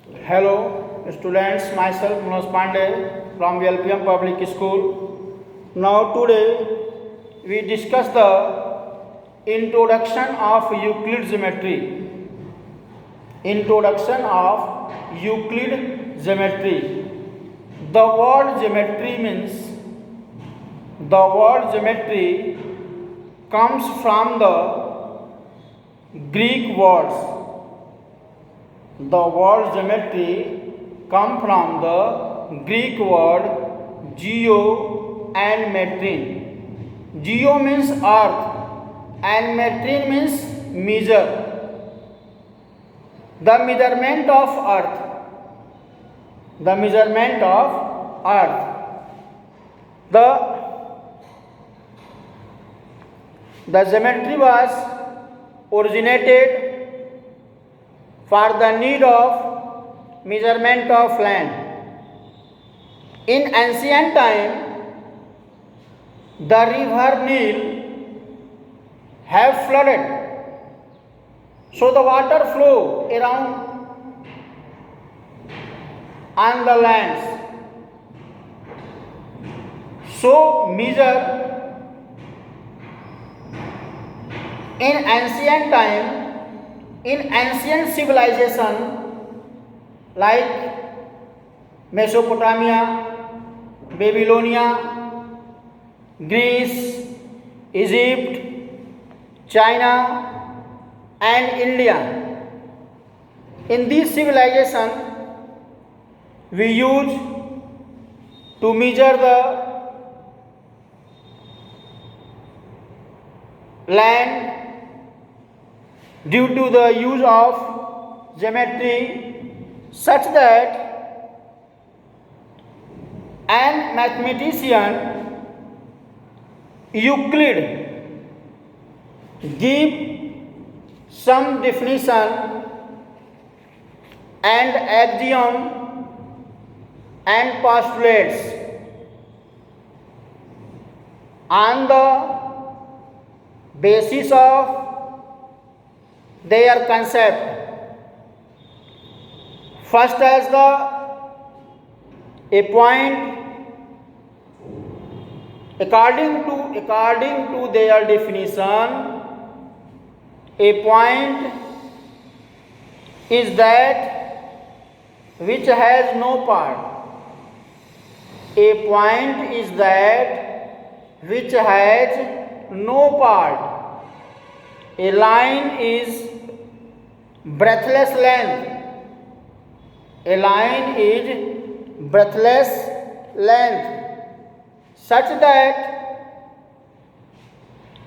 Hello, students. Myself Manoj Pandey from LPM Public School. Now, today we discuss the introduction of Euclid geometry. Introduction of Euclid geometry. The word geometry comes from the Greek words. The word geometry come from the Greek word geo and metrin. Geo means earth and metrin means measure. The measurement of earth. The measurement of earth. The geometry was originated for the need of measurement of land. In ancient time, the river Nile have flooded, so the water flow around on the lands. So measure in ancient time, in ancient civilization like Mesopotamia, Babylonia, Greece, Egypt, China, and India. In this civilization, we use to measure the land due to the use of geometry, such that an mathematician Euclid give some definition and axiom and postulates on the basis of their concept. First, as a point, according to their definition, a point is that which has no part. A point is that which has no part. A line is breathless length. A line is breathless length, such that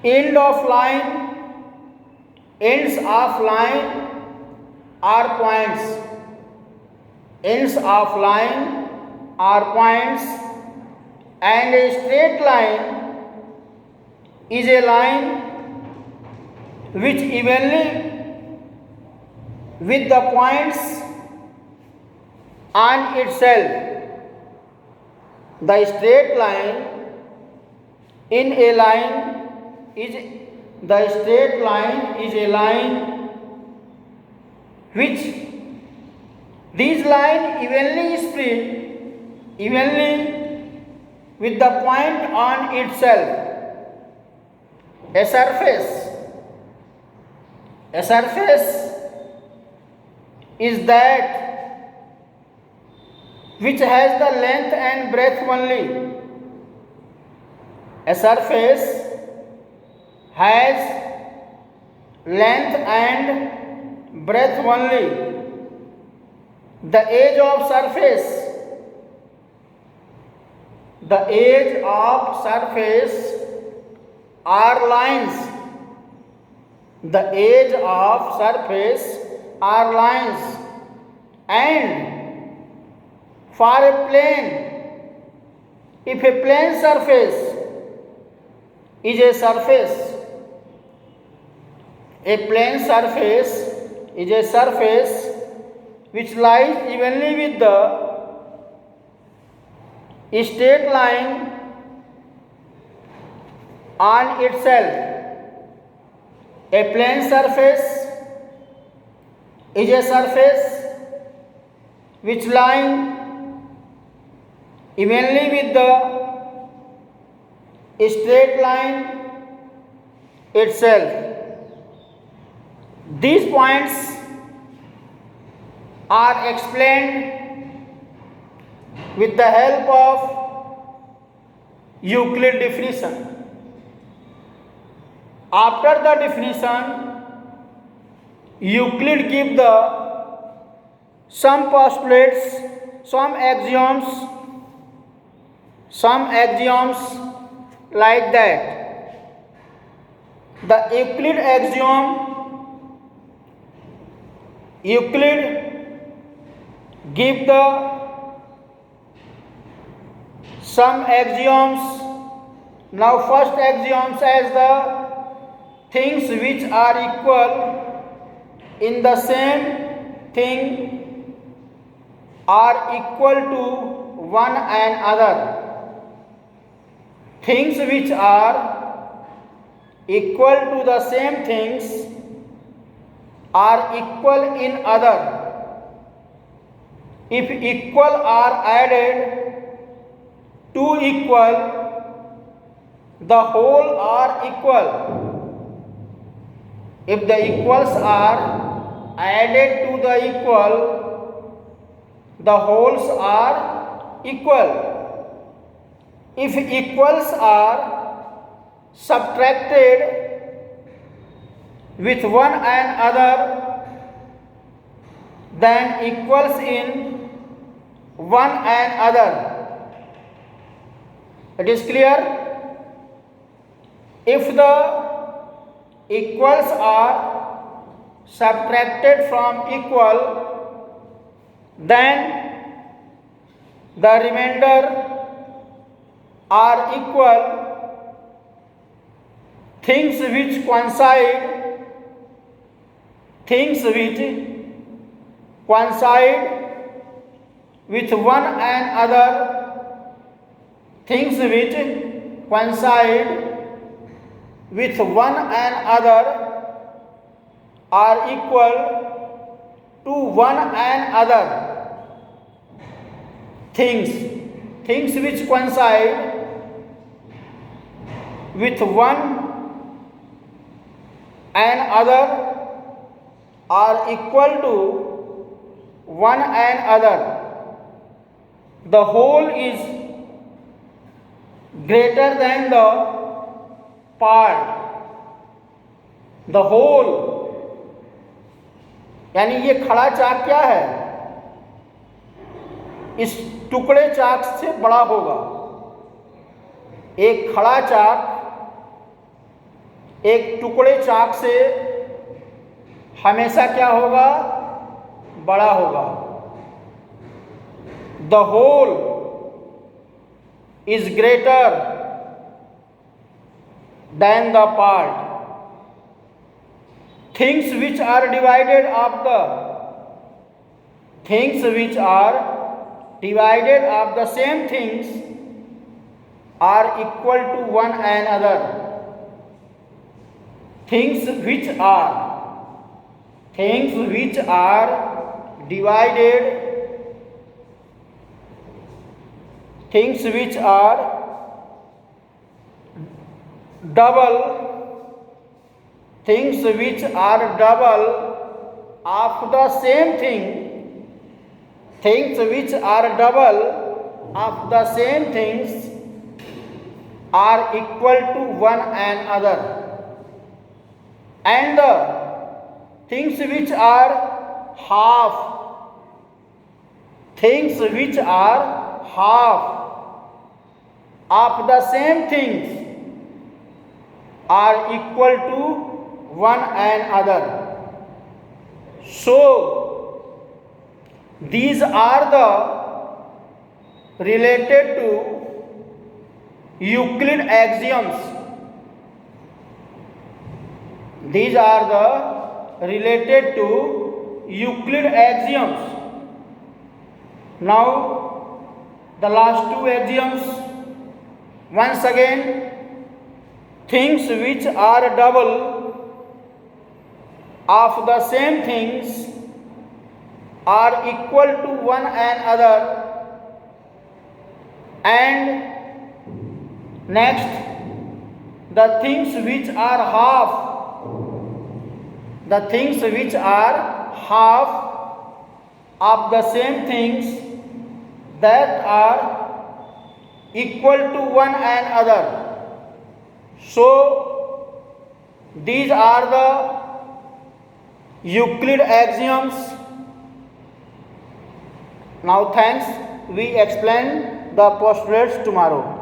ends of line are points. Ends of line are points, and a straight line is a line which evenly with the points on itself. The straight line in a line is a line which this line evenly spread evenly with the point on itself. A surface is that which has the length and breadth only. A surface has length and breadth only. The edge of surface are lines. The edge of surface are lines, and for a plane, if a plane surface is a surface, a plane surface is a surface which lies evenly with the straight line on itself. A plane surface is a surface which lie evenly with the straight line itself. These points are explained with the help of Euclid definition. After the definition, Euclid gives some postulates, some axioms like that. The Euclid give some axioms. Now first axiom says the things which are equal in the same thing are equal to one another. Things which are equal to the same things are equal in other. If equal are added to equal, the whole are equal. If the equals are added to the equal, the wholes are equal. If equals are subtracted with one another, then equals in one another. It is clear? If the equals are subtracted from equal, then the remainder are equal. Things which coincide with one another, things which coincide with one another are equal to one another. Things which coincide with one another are equal to one another. The whole is greater than the part. The whole यानी ये खड़ा चाक क्या है? इस टुकड़े चाक से बड़ा होगा. एक खड़ा चाक एक टुकड़े चाक से हमेशा क्या होगा? बड़ा होगा. The whole is greater than the part. Things which are divided of the same things are equal to one another. Things which are divided, things which are double of the same thing, things which are double of the same things are equal to one another. And the things which are half of the same things are equal to one another. So these are the related to Euclid axioms. These are the related to Euclid axioms. Now the last two axioms. Once again, things which are double of the same things are equal to one another, and next the things which are half of the same things that are equal to one another. So these are the Euclid axioms. Now thanks, we explain the postulates tomorrow.